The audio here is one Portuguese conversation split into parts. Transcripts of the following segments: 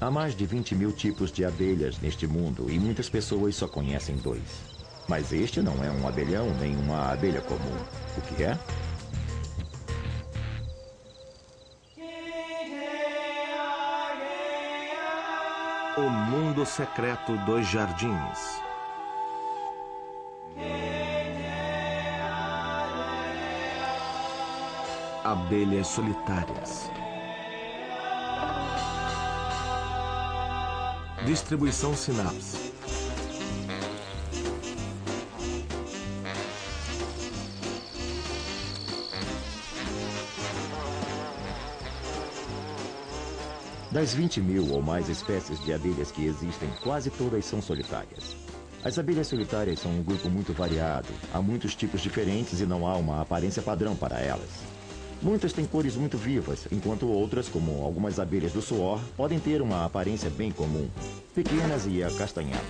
Há mais de 20.000 tipos de abelhas neste mundo e muitas pessoas só conhecem 2. Mas este não é um abelhão nem uma abelha comum. O que é? O mundo secreto dos jardins. Abelhas solitárias. Distribuição Sinapse. Das 20.000 ou mais espécies de abelhas que existem, quase todas são solitárias. As abelhas solitárias são um grupo muito variado. Há muitos tipos diferentes e não há uma aparência padrão para elas. Muitas têm cores muito vivas, enquanto outras, como algumas abelhas do suor, podem ter uma aparência bem comum, pequenas e acastanhadas.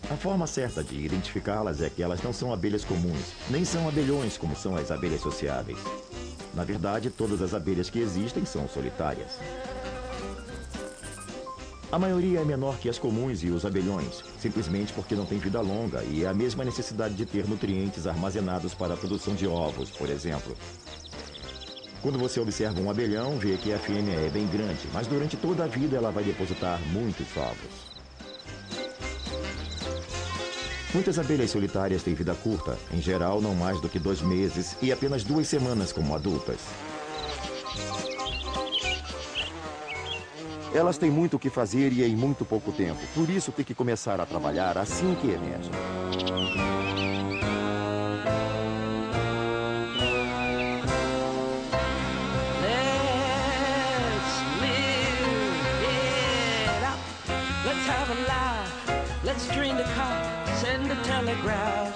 A forma certa de identificá-las é que elas não são abelhas comuns, nem são abelhões como são as abelhas sociáveis. Na verdade, todas as abelhas que existem são solitárias. A maioria é menor que as comuns e os abelhões, simplesmente porque não tem vida longa e é a mesma necessidade de ter nutrientes armazenados para a produção de ovos, por exemplo. Quando você observa um abelhão, vê que a fêmea é bem grande, mas durante toda a vida ela vai depositar muitos ovos. Muitas abelhas solitárias têm vida curta, em geral não mais do que 2 meses e apenas 2 semanas como adultas. Elas têm muito o que fazer e em muito pouco tempo, por isso tem que começar a trabalhar assim que emergem. Let's drain the cup, send a telegraph.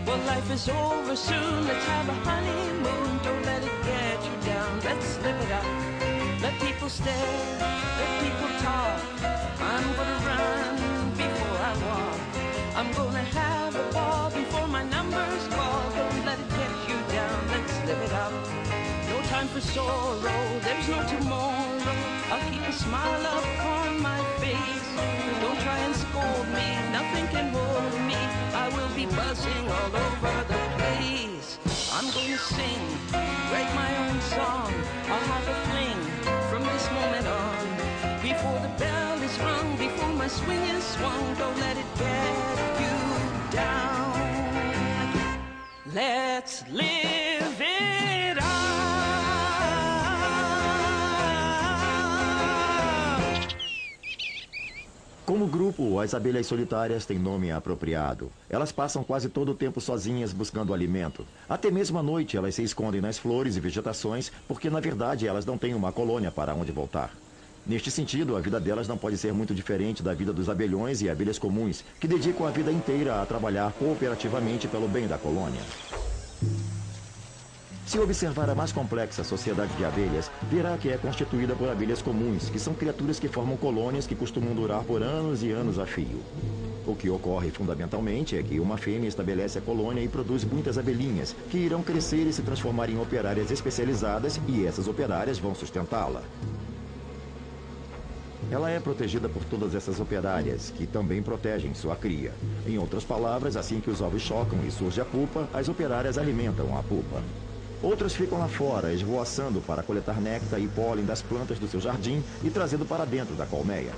Well, life is over soon, let's have a honeymoon. Don't let it get you down, let's live it up. Let people stare, let people talk. I'm gonna run before I walk. I'm gonna have a ball before my number's called. Don't let it get you down, let's live it up. No time for sorrow, there's no tomorrow. I'll keep a smile up on my face. Don't try and scold me, nothing can hold me. I will be buzzing all over the place. I'm gonna sing, write my own song. I'll have a fling from this moment on. Before the bell is rung, before my swing is swung, don't let it get you down. Let's live it up. Como grupo, as abelhas solitárias têm nome apropriado. Elas passam quase todo o tempo sozinhas buscando alimento. Até mesmo à noite elas se escondem nas flores e vegetações, porque na verdade elas não têm uma colônia para onde voltar. Neste sentido, a vida delas não pode ser muito diferente da vida dos abelhões e abelhas comuns, que dedicam a vida inteira a trabalhar cooperativamente pelo bem da colônia. Se observar a mais complexa sociedade de abelhas, verá que é constituída por abelhas comuns, que são criaturas que formam colônias que costumam durar por anos e anos a fio. O que ocorre fundamentalmente é que uma fêmea estabelece a colônia e produz muitas abelhinhas, que irão crescer e se transformar em operárias especializadas, e essas operárias vão sustentá-la. Ela é protegida por todas essas operárias, que também protegem sua cria. Em outras palavras, assim que os ovos chocam e surge a pupa, as operárias alimentam a pupa. Outras ficam lá fora, esvoaçando para coletar néctar e pólen das plantas do seu jardim e trazendo para dentro da colmeia.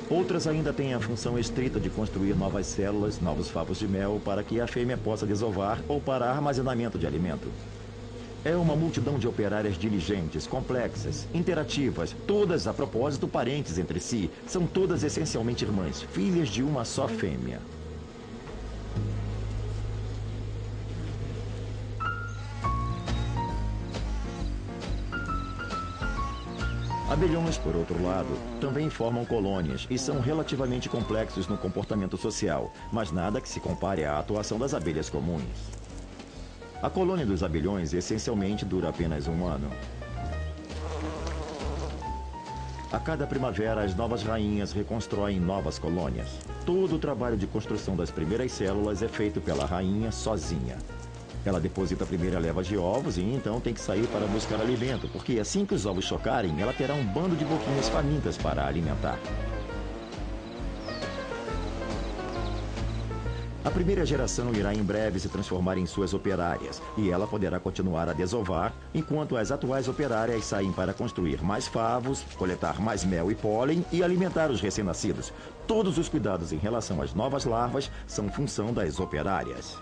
Outras ainda têm a função estrita de construir novas células, novos favos de mel, para que a fêmea possa desovar ou para armazenamento de alimento. É uma multidão de operárias diligentes, complexas, interativas, todas a propósito parentes entre si. São todas essencialmente irmãs, filhas de uma só fêmea. Abelhões, por outro lado, também formam colônias e são relativamente complexos no comportamento social, mas nada que se compare à atuação das abelhas comuns. A colônia dos abelhões essencialmente dura apenas 1 ano. A cada primavera, as novas rainhas reconstroem novas colônias. Todo o trabalho de construção das primeiras células é feito pela rainha sozinha. Ela deposita a primeira leva de ovos e então tem que sair para buscar alimento, porque assim que os ovos chocarem, ela terá um bando de boquinhas famintas para alimentar. A primeira geração irá em breve se transformar em suas operárias, e ela poderá continuar a desovar, enquanto as atuais operárias saem para construir mais favos, coletar mais mel e pólen e alimentar os recém-nascidos. Todos os cuidados em relação às novas larvas são função das operárias.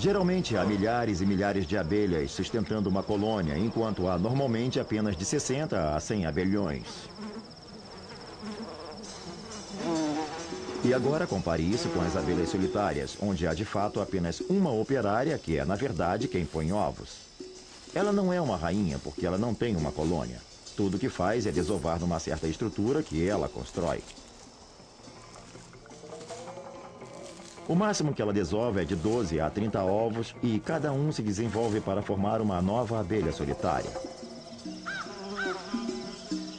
Geralmente há milhares e milhares de abelhas sustentando uma colônia, enquanto há normalmente apenas de 60 a 100 abelhões. E agora compare isso com as abelhas solitárias, onde há de fato apenas uma operária, que é na verdade quem põe ovos. Ela não é uma rainha porque ela não tem uma colônia. Tudo o que faz é desovar numa certa estrutura que ela constrói. O máximo que ela desova é de 12 a 30 ovos e cada um se desenvolve para formar uma nova abelha solitária.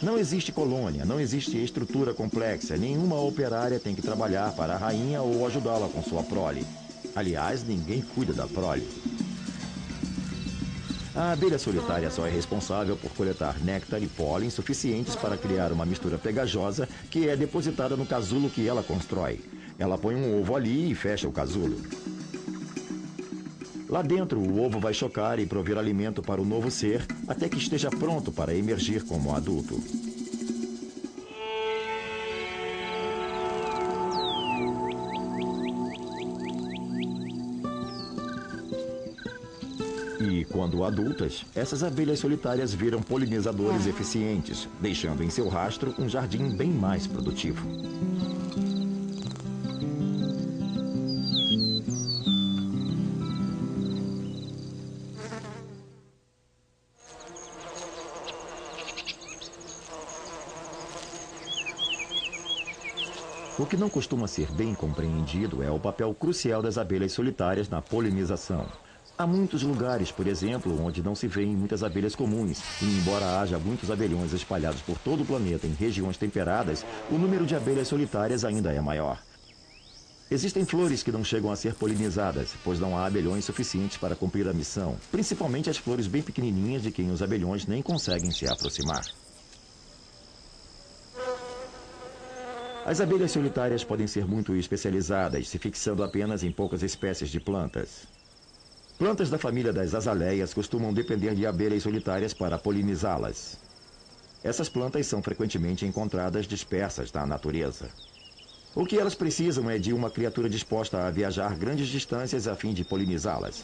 Não existe colônia, não existe estrutura complexa, nenhuma operária tem que trabalhar para a rainha ou ajudá-la com sua prole. Aliás, ninguém cuida da prole. A abelha solitária só é responsável por coletar néctar e pólen suficientes para criar uma mistura pegajosa que é depositada no casulo que ela constrói. Ela põe um ovo ali e fecha o casulo. Lá dentro, o ovo vai chocar e prover alimento para o novo ser até que esteja pronto para emergir como adulto. E, quando adultas, essas abelhas solitárias viram polinizadores eficientes, deixando em seu rastro um jardim bem mais produtivo. O que não costuma ser bem compreendido é o papel crucial das abelhas solitárias na polinização. Há muitos lugares, por exemplo, onde não se vêem muitas abelhas comuns, e embora haja muitos abelhões espalhados por todo o planeta em regiões temperadas, o número de abelhas solitárias ainda é maior. Existem flores que não chegam a ser polinizadas, pois não há abelhões suficientes para cumprir a missão, principalmente as flores bem pequenininhas de quem os abelhões nem conseguem se aproximar. As abelhas solitárias podem ser muito especializadas, se fixando apenas em poucas espécies de plantas. Plantas da família das azaleias costumam depender de abelhas solitárias para polinizá-las. Essas plantas são frequentemente encontradas dispersas na natureza. O que elas precisam é de uma criatura disposta a viajar grandes distâncias a fim de polinizá-las.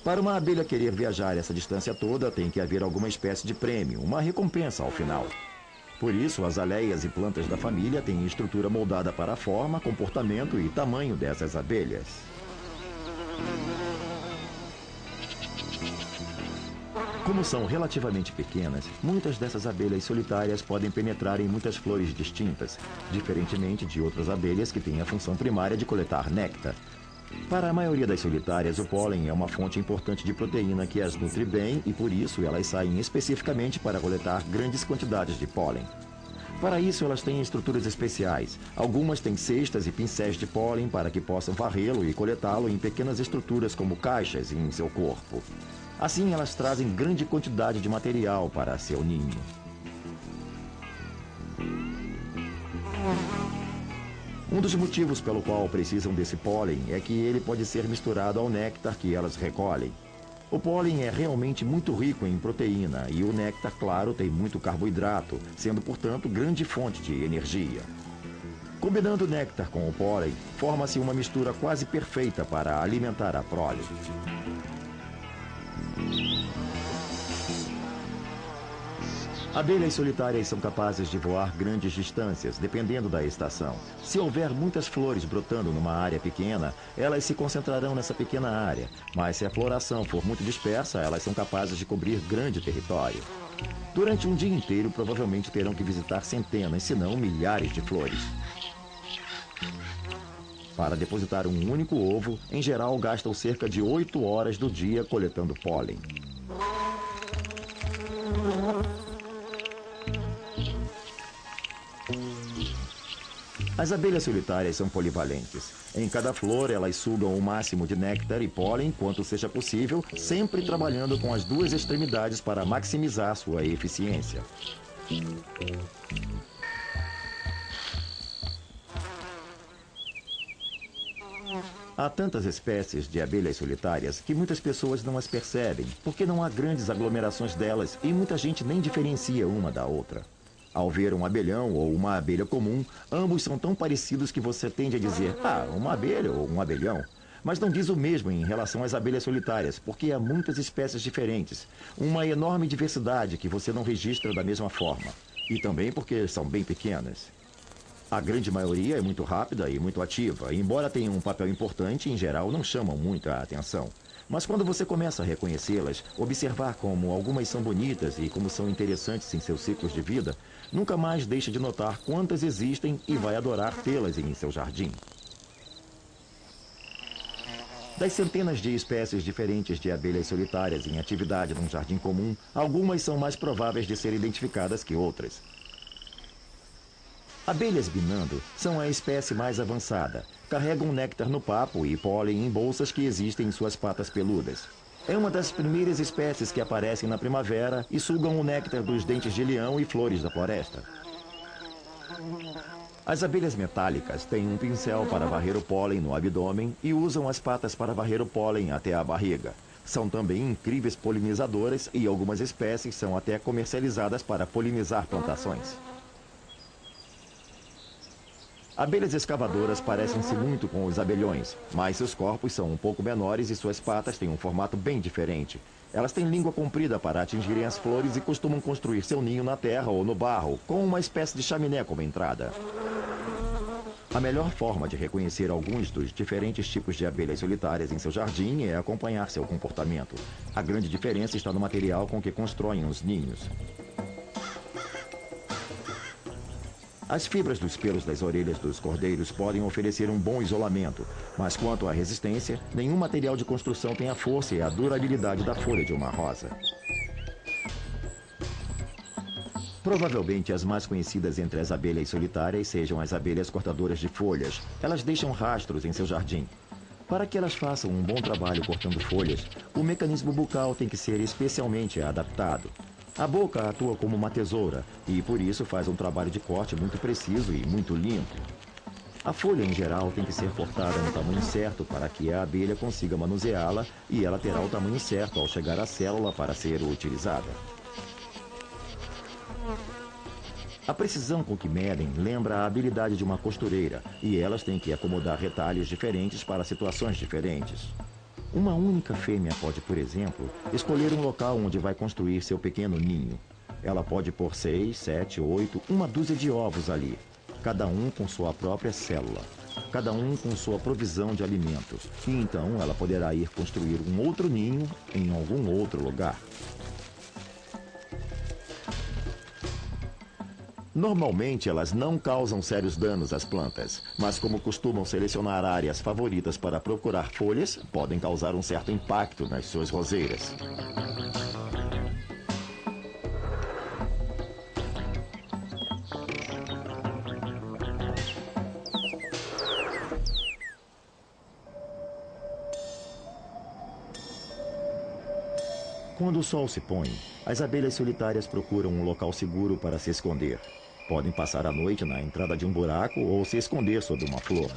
Para uma abelha querer viajar essa distância toda, tem que haver alguma espécie de prêmio, uma recompensa ao final. Por isso, as azaleias e plantas da família têm estrutura moldada para a forma, comportamento e tamanho dessas abelhas. Como são relativamente pequenas, muitas dessas abelhas solitárias podem penetrar em muitas flores distintas, diferentemente de outras abelhas que têm a função primária de coletar néctar. Para a maioria das solitárias, o pólen é uma fonte importante de proteína que as nutre bem e, por isso, elas saem especificamente para coletar grandes quantidades de pólen. Para isso, elas têm estruturas especiais. Algumas têm cestas e pincéis de pólen para que possam varrê-lo e coletá-lo em pequenas estruturas como caixas em seu corpo. Assim, elas trazem grande quantidade de material para seu ninho. Um dos motivos pelo qual precisam desse pólen é que ele pode ser misturado ao néctar que elas recolhem. O pólen é realmente muito rico em proteína e o néctar, claro, tem muito carboidrato, sendo, portanto, grande fonte de energia. Combinando o néctar com o pólen, forma-se uma mistura quase perfeita para alimentar a prole. Abelhas solitárias são capazes de voar grandes distâncias, dependendo da estação. Se houver muitas flores brotando numa área pequena, elas se concentrarão nessa pequena área. Mas se a floração for muito dispersa, elas são capazes de cobrir grande território. Durante um dia inteiro, provavelmente terão que visitar centenas, se não milhares de flores. Para depositar um único ovo, em geral gastam cerca de 8 horas do dia coletando pólen. As abelhas solitárias são polivalentes. Em cada flor, elas sugam o máximo de néctar e pólen quanto seja possível, sempre trabalhando com as duas extremidades para maximizar sua eficiência. Há tantas espécies de abelhas solitárias que muitas pessoas não as percebem, porque não há grandes aglomerações delas e muita gente nem diferencia uma da outra. Ao ver um abelhão ou uma abelha comum, ambos são tão parecidos que você tende a dizer, uma abelha ou um abelhão. Mas não diz o mesmo em relação às abelhas solitárias, porque há muitas espécies diferentes, uma enorme diversidade que você não registra da mesma forma. E também porque são bem pequenas. A grande maioria é muito rápida e muito ativa, e embora tenham um papel importante, em geral não chamam muito a atenção. Mas quando você começa a reconhecê-las, observar como algumas são bonitas e como são interessantes em seus ciclos de vida, nunca mais deixa de notar quantas existem e vai adorar tê-las em seu jardim. Das centenas de espécies diferentes de abelhas solitárias em atividade num jardim comum, algumas são mais prováveis de serem identificadas que outras. Abelhas binando são a espécie mais avançada. Carregam néctar no papo e pólen em bolsas que existem em suas patas peludas. É uma das primeiras espécies que aparecem na primavera e sugam o néctar dos dentes de leão e flores da floresta. As abelhas metálicas têm um pincel para varrer o pólen no abdômen e usam as patas para varrer o pólen até a barriga. São também incríveis polinizadoras e algumas espécies são até comercializadas para polinizar plantações. Abelhas escavadoras parecem-se muito com os abelhões, mas seus corpos são um pouco menores e suas patas têm um formato bem diferente. Elas têm língua comprida para atingirem as flores e costumam construir seu ninho na terra ou no barro, com uma espécie de chaminé como entrada. A melhor forma de reconhecer alguns dos diferentes tipos de abelhas solitárias em seu jardim é acompanhar seu comportamento. A grande diferença está no material com que constroem os ninhos. As fibras dos pelos das orelhas dos cordeiros podem oferecer um bom isolamento, mas quanto à resistência, nenhum material de construção tem a força e a durabilidade da folha de uma rosa. Provavelmente as mais conhecidas entre as abelhas solitárias sejam as abelhas cortadoras de folhas. Elas deixam rastros em seu jardim. Para que elas façam um bom trabalho cortando folhas, o mecanismo bucal tem que ser especialmente adaptado. A boca atua como uma tesoura e, por isso, faz um trabalho de corte muito preciso e muito limpo. A folha, em geral, tem que ser cortada no tamanho certo para que a abelha consiga manuseá-la e ela terá o tamanho certo ao chegar à célula para ser utilizada. A precisão com que medem lembra a habilidade de uma costureira e elas têm que acomodar retalhos diferentes para situações diferentes. Uma única fêmea pode, por exemplo, escolher um local onde vai construir seu pequeno ninho. Ela pode pôr 6, 7, 8, uma dúzia de ovos ali, cada um com sua própria célula, cada um com sua provisão de alimentos, e então ela poderá ir construir um outro ninho em algum outro lugar. Normalmente elas não causam sérios danos às plantas, mas como costumam selecionar áreas favoritas para procurar folhas, podem causar um certo impacto nas suas roseiras. Quando o sol se põe, as abelhas solitárias procuram um local seguro para se esconder. Podem passar a noite na entrada de um buraco ou se esconder sob uma flor.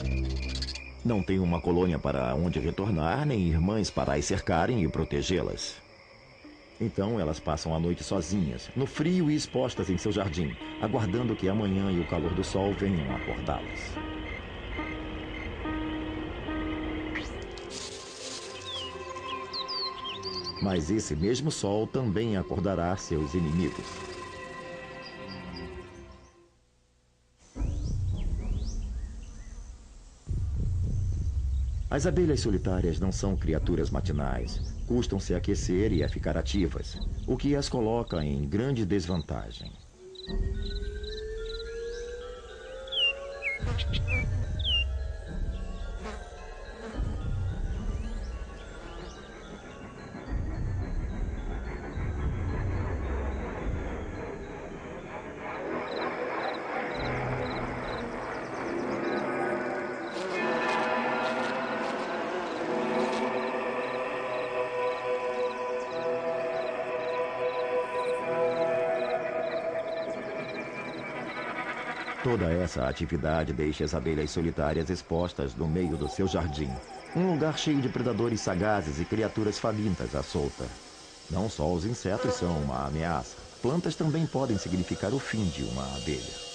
Não tem uma colônia para onde retornar, nem irmãs para as cercarem e protegê-las. Então elas passam a noite sozinhas, no frio e expostas em seu jardim, aguardando que a manhã e o calor do sol venham acordá-las. Mas esse mesmo sol também acordará seus inimigos. As abelhas solitárias não são criaturas matinais. Custam se aquecer e a ficar ativas, o que as coloca em grande desvantagem. Toda essa atividade deixa as abelhas solitárias expostas no meio do seu jardim. Um lugar cheio de predadores sagazes e criaturas famintas à solta. Não só os insetos são uma ameaça. Plantas também podem significar o fim de uma abelha.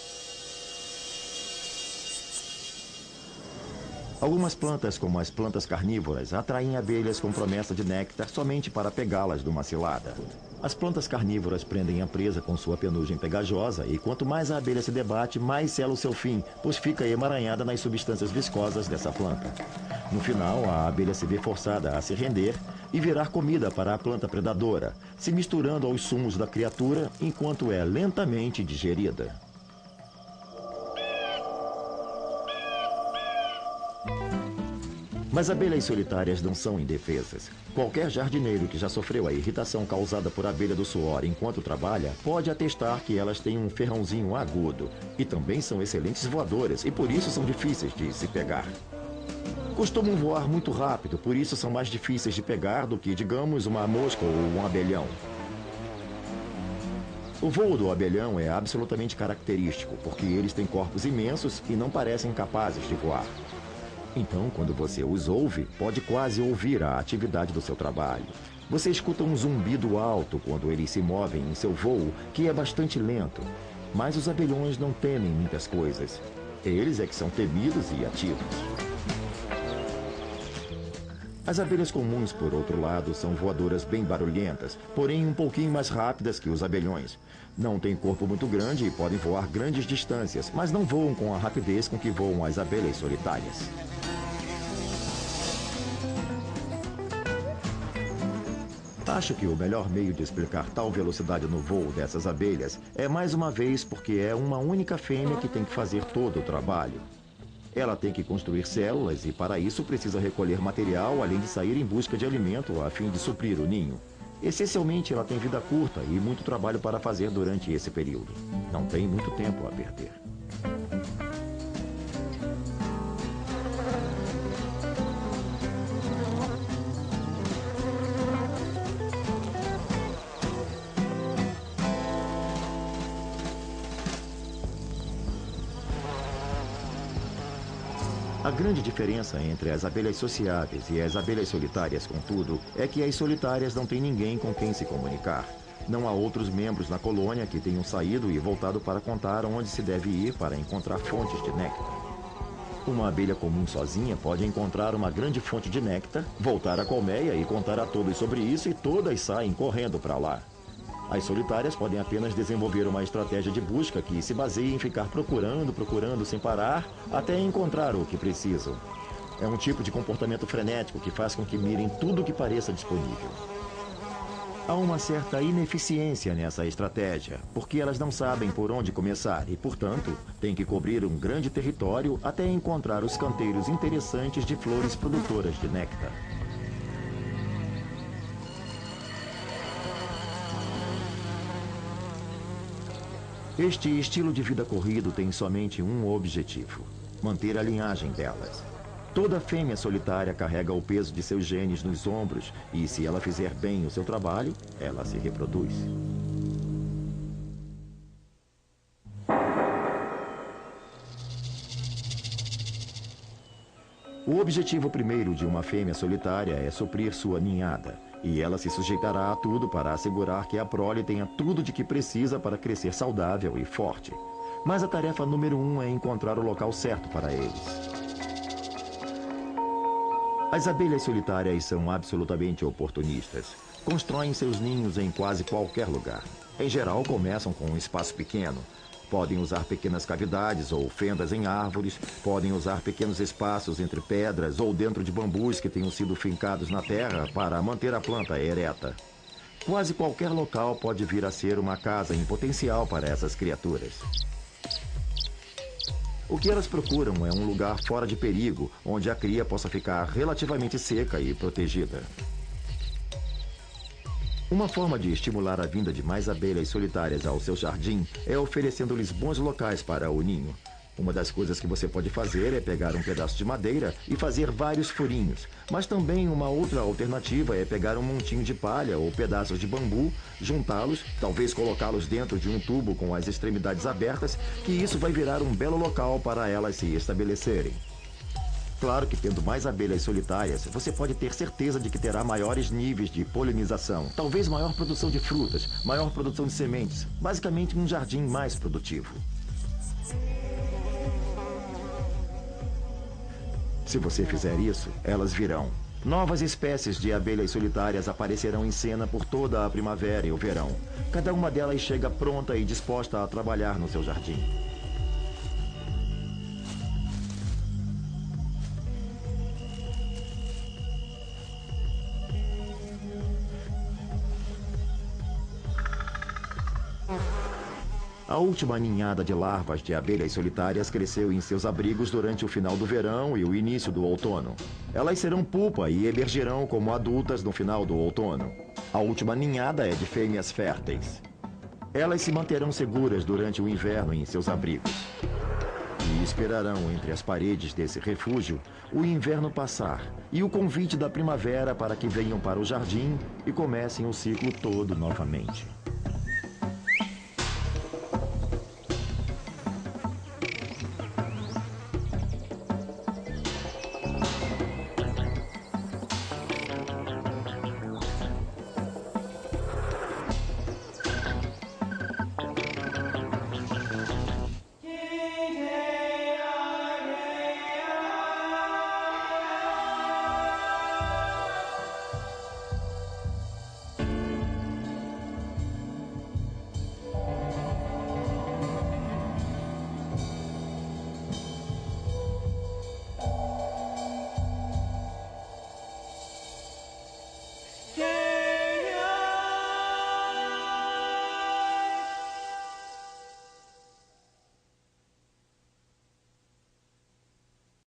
Algumas plantas, como as plantas carnívoras, atraem abelhas com promessa de néctar somente para pegá-las numa cilada. As plantas carnívoras prendem a presa com sua penugem pegajosa e quanto mais a abelha se debate, mais sela o seu fim, pois fica emaranhada nas substâncias viscosas dessa planta. No final, a abelha se vê forçada a se render e virar comida para a planta predadora, se misturando aos sumos da criatura enquanto é lentamente digerida. Mas abelhas solitárias não são indefesas. Qualquer jardineiro que já sofreu a irritação causada por abelha do suor enquanto trabalha pode atestar que elas têm um ferrãozinho agudo. E também são excelentes voadoras e por isso são difíceis de se pegar. Costumam voar muito rápido, por isso são mais difíceis de pegar do que, digamos, uma mosca ou um abelhão. O voo do abelhão é absolutamente característico, porque eles têm corpos imensos e não parecem capazes de voar. Então, quando você os ouve, pode quase ouvir a atividade do seu trabalho. Você escuta um zumbido alto quando eles se movem em seu voo, que é bastante lento. Mas os abelhões não temem muitas coisas. Eles é que são temidos e ativos. As abelhas comuns, por outro lado, são voadoras bem barulhentas, porém um pouquinho mais rápidas que os abelhões. Não têm corpo muito grande e podem voar grandes distâncias, mas não voam com a rapidez com que voam as abelhas solitárias. Acho que o melhor meio de explicar tal velocidade no voo dessas abelhas é mais uma vez porque é uma única fêmea que tem que fazer todo o trabalho. Ela tem que construir células e para isso precisa recolher material além de sair em busca de alimento a fim de suprir o ninho. Essencialmente ela tem vida curta e muito trabalho para fazer durante esse período. Não tem muito tempo a perder. A grande diferença entre as abelhas sociáveis e as abelhas solitárias, contudo, é que as solitárias não têm ninguém com quem se comunicar. Não há outros membros na colônia que tenham saído e voltado para contar onde se deve ir para encontrar fontes de néctar. Uma abelha comum sozinha pode encontrar uma grande fonte de néctar, voltar à colmeia e contar a todos sobre isso e todas saem correndo para lá. As solitárias podem apenas desenvolver uma estratégia de busca que se baseia em ficar procurando sem parar, até encontrar o que precisam. É um tipo de comportamento frenético que faz com que mirem tudo o que pareça disponível. Há uma certa ineficiência nessa estratégia, porque elas não sabem por onde começar e, portanto, têm que cobrir um grande território até encontrar os canteiros interessantes de flores produtoras de néctar. Este estilo de vida corrido tem somente um objetivo: manter a linhagem delas. Toda fêmea solitária carrega o peso de seus genes nos ombros e, se ela fizer bem o seu trabalho, ela se reproduz. O objetivo primeiro de uma fêmea solitária é suprir sua ninhada, e ela se sujeitará a tudo para assegurar que a prole tenha tudo de que precisa para crescer saudável e forte. Mas a tarefa número 1 é encontrar o local certo para eles. As abelhas solitárias são absolutamente oportunistas. Constroem seus ninhos em quase qualquer lugar. Em geral, começam com um espaço pequeno. Podem usar pequenas cavidades ou fendas em árvores, podem usar pequenos espaços entre pedras ou dentro de bambus que tenham sido fincados na terra para manter a planta ereta. Quase qualquer local pode vir a ser uma casa em potencial para essas criaturas. O que elas procuram é um lugar fora de perigo, onde a cria possa ficar relativamente seca e protegida. Uma forma de estimular a vinda de mais abelhas solitárias ao seu jardim é oferecendo-lhes bons locais para o ninho. Uma das coisas que você pode fazer é pegar um pedaço de madeira e fazer vários furinhos. Mas também uma outra alternativa é pegar um montinho de palha ou pedaços de bambu, juntá-los, talvez colocá-los dentro de um tubo com as extremidades abertas, que isso vai virar um belo local para elas se estabelecerem. Claro que tendo mais abelhas solitárias, você pode ter certeza de que terá maiores níveis de polinização, talvez maior produção de frutas, maior produção de sementes, basicamente um jardim mais produtivo. Se você fizer isso, elas virão. Novas espécies de abelhas solitárias aparecerão em cena por toda a primavera e o verão. Cada uma delas chega pronta e disposta a trabalhar no seu jardim. A última ninhada de larvas de abelhas solitárias cresceu em seus abrigos durante o final do verão e o início do outono. Elas serão pupa e emergirão como adultas no final do outono. A última ninhada é de fêmeas férteis. Elas se manterão seguras durante o inverno em seus abrigos. E esperarão entre as paredes desse refúgio o inverno passar e o convite da primavera para que venham para o jardim e comecem o ciclo todo novamente.